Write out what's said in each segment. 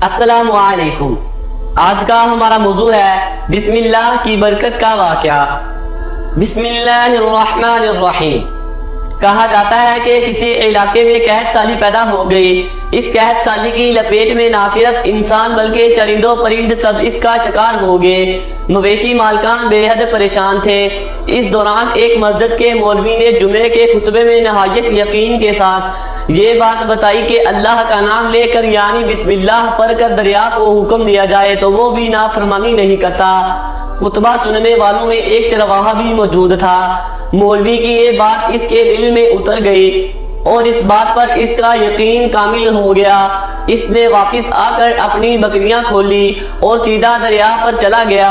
السلام علیکم۔ آج کا ہمارا موضوع ہے بسم اللہ کی برکت کا واقعہ۔ بسم اللہ الرحمن الرحیم۔ کہا جاتا ہے کہ کسی علاقے میں قحط سالی پیدا ہو گئی۔ اس قحط سالی کی لپیٹ میں نہ صرف انسان بلکہ چرند و پرند سب اس کا شکار ہو گئے۔ مویشی مالکان بے حد پریشان تھے۔ اس دوران ایک مسجد کے مولوی نے جمعے کے خطبے میں نہایت یقین کے ساتھ یہ بات بتائی کہ اللہ کا نام لے کر یعنی بسم اللہ پڑھ کر دریا کو حکم دیا جائے تو وہ بھی نافرمانی نہیں کرتا۔ خطبہ سننے والوں میں ایک چرواہا بھی موجود تھا۔ مولوی کی یہ بات اس کے دل میں اتر گئی اور اس بات پر اس کا یقین کامل ہو گیا۔ اس نے واپس آ کر اپنی بکریاں کھولی اور سیدھا دریا پر چلا گیا۔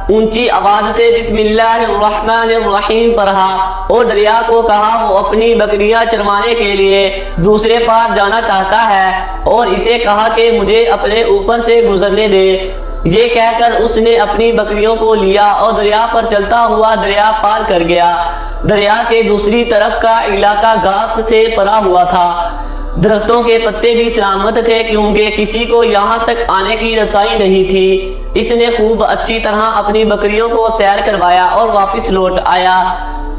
اونچی آواز سے بسم اللہ الرحمن الرحیم پڑھا اور دریا کو کہا وہ اپنی بکریاں چروانے کے لیے دوسرے پار جانا چاہتا ہے اور اسے کہا کہ مجھے اپنے اوپر سے گزرنے دے۔ یہ کہہ کر اس نے اپنی بکریوں کو لیا اور دریا پر چلتا ہوا دریا پار کر گیا۔ دریا کے دوسری طرف کا علاقہ گھاس سے بھرا ہوا تھا۔ درختوں کے پتے بھی سلامت تھے کیونکہ کسی کو یہاں تک آنے کی رسائی نہیں تھی۔ اس نے خوب اچھی طرح اپنی بکریوں کو سیر کروایا اور واپس لوٹ آیا۔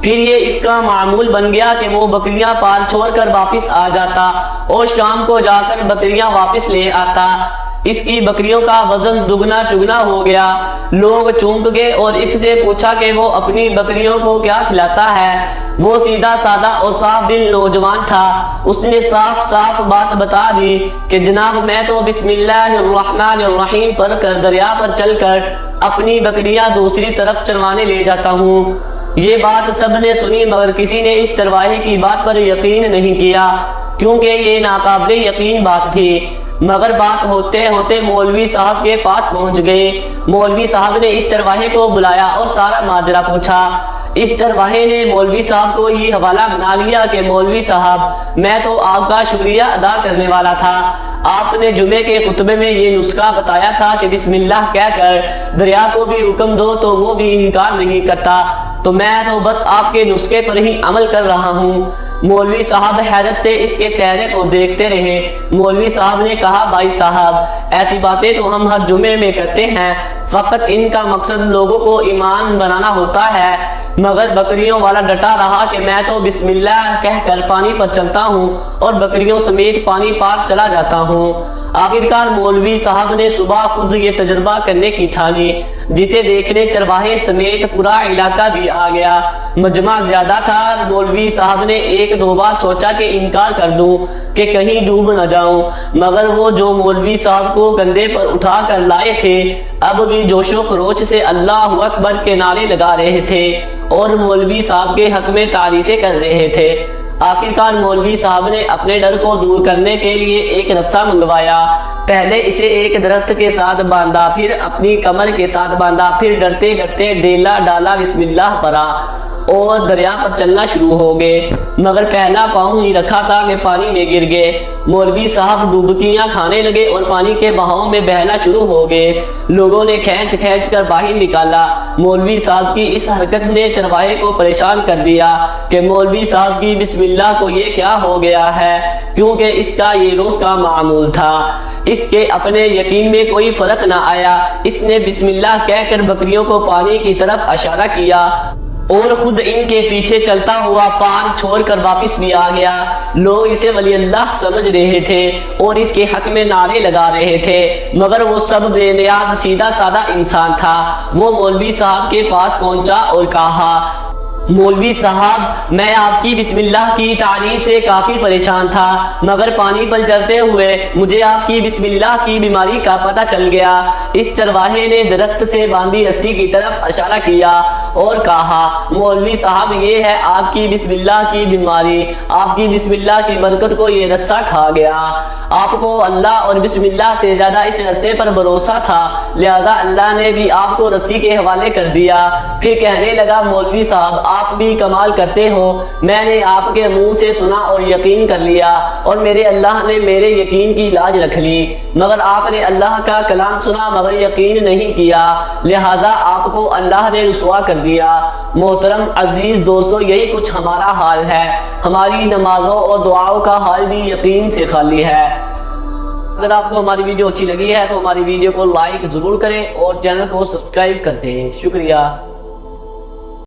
پھر یہ اس کا معمول بن گیا کہ وہ بکریاں پار چھوڑ کر واپس آ جاتا اور شام کو جا کر بکریاں واپس لے آتا۔ اس کی بکریوں کا وزن دگنا چگنا ہو گیا۔ لوگ چونک گئے اور اس سے پوچھا کہ وہ اپنی بکریوں کو کیا کھلاتا ہے۔ وہ سیدھا سادہ اور صاف دل نوجوان تھا۔ اس نے صاف صاف بات بتا دی کہ جناب میں تو بسم اللہ الرحمن الرحیم پڑھ کر دریا پر چل کر اپنی بکریاں دوسری طرف چروانے لے جاتا ہوں۔ یہ بات سب نے سنی مگر کسی نے اس چرواہے کی بات پر یقین نہیں کیا کیونکہ یہ ناقابل یقین بات تھی۔ مگر بات ہوتے ہوتے مولوی صاحب کے پاس پہنچ گئے۔ مولوی صاحب نے اس چرواہے کو بلایا اور سارا ماجرا پوچھا۔ اس چرواہے نے مولوی صاحب کو یہ حوالہ بنا لیا کہ مولوی صاحب میں تو آپ کا شکریہ ادا کرنے والا تھا۔ آپ نے جمعے کے خطبے میں یہ نسخہ بتایا تھا کہ بسم اللہ کہہ کر دریا کو بھی حکم دو تو وہ بھی انکار نہیں کرتا، تو میں تو بس آپ کے نسخے پر ہی عمل کر رہا ہوں۔ مولوی صاحب حیرت سے اس کے چہرے کو دیکھتے رہے۔ مولوی صاحب نے کہا بھائی صاحب ایسی باتیں تو ہم ہر جمعے میں کرتے ہیں، فقط ان کا مقصد لوگوں کو ایمان بنانا ہوتا ہے۔ مگر بکریوں والا ڈٹا رہا کہ میں تو بسم اللہ کہہ کر پانی پر چلتا ہوں اور بکریوں سمیت پانی پار چلا جاتا ہوں۔ آخرکار مولوی صاحب نے صبح خود یہ تجربہ کرنے کی ٹھانی، جسے دیکھنے چرواہے سمیت پورا علاقہ بھی آ گیا۔ مجمع زیادہ تھا۔ مولوی صاحب نے ایک دو بار سوچا کہ انکار کر دوں کہ کہیں ڈوب نہ جاؤں، مگر وہ جو مولوی صاحب کو کندھے پر اٹھا کر لائے تھے اب بھی جوش و خروش سے اللہ اکبر کے نعرے لگا رہے تھے اور مولوی صاحب کے حق میں تعریفیں کر رہے تھے۔ آخرکار مولوی صاحب نے اپنے ڈر کو دور کرنے کے لیے ایک رسہ منگوایا۔ پہلے اسے ایک درخت کے ساتھ باندھا، پھر اپنی کمر کے ساتھ باندھا، پھر ڈرتے ڈرتے ڈیلا ڈالا بسم اللہ پڑھا اور دریا پر چلنا شروع ہو گئے۔ مگر پہلا پاؤں ہی رکھا تھا کہ پانی میں گر گئے۔ مولوی صاحب ڈوبکیاں کھانے لگے اور پانی کے بہاؤ میں بہنا شروع ہو گئے۔ لوگوں نے کھینچ کھینچ کر باہر نکالا۔ مولوی صاحب کی اس حرکت نے چرواہے کو پریشان کر دیا کہ مولوی صاحب کی بسم اللہ کو یہ کیا ہو گیا ہے، کیونکہ اس کا یہ روز کا معمول تھا۔ اس کے اپنے یقین میں کوئی فرق نہ آیا۔ اس نے بسم اللہ کہہ کر بکریوں کو پانی کی طرف اشارہ کیا اور خود ان کے پیچھے چلتا ہوا پان چھوڑ کر واپس بھی آ گیا۔ لوگ اسے ولی اللہ سمجھ رہے تھے اور اس کے حق میں نعرے لگا رہے تھے، مگر وہ سب بے نیاز سیدھا سادہ انسان تھا۔ وہ مولوی صاحب کے پاس پہنچا اور کہا مولوی صاحب میں آپ کی بسم اللہ کی تعریف سے کافی پریشان تھا، مگر پانی پر چلتے ہوئے مجھے آپ کی بسم اللہ کی بیماری کا پتہ چل گیا۔ اس چرواہے نے درخت سے باندھی رسی کی طرف اشارہ کیا اور کہا مولوی صاحب یہ ہے آپ کی بسم اللہ کی بیماری، آپ کی بسم اللہ کی برکت کو یہ رسہ کھا گیا۔ آپ کو اللہ اور بسم اللہ سے زیادہ اس رسے پر بھروسہ تھا، لہذا اللہ نے بھی آپ کو رسی کے حوالے کر دیا۔ پھر کہنے لگا مولوی صاحب آپ بھی کمال کرتے ہو، میں نے آپ کے منہ سے سنا اور یقین کر لیا اور میرے اللہ نے میرے یقین کی لاج رکھ لی، مگر آپ نے اللہ کا کلام سنا مگر یقین نہیں کیا، لہٰذا آپ کو اللہ نے رسوا کر دیا۔ محترم عزیز دوستو یہی کچھ ہمارا حال ہے۔ ہماری نمازوں اور دعاؤں کا حال بھی یقین سے خالی ہے۔ اگر آپ کو ہماری ویڈیو اچھی لگی ہے تو ہماری ویڈیو کو لائک ضرور کریں اور چینل کو سبسکرائب کرتے ہیں. شکریہ.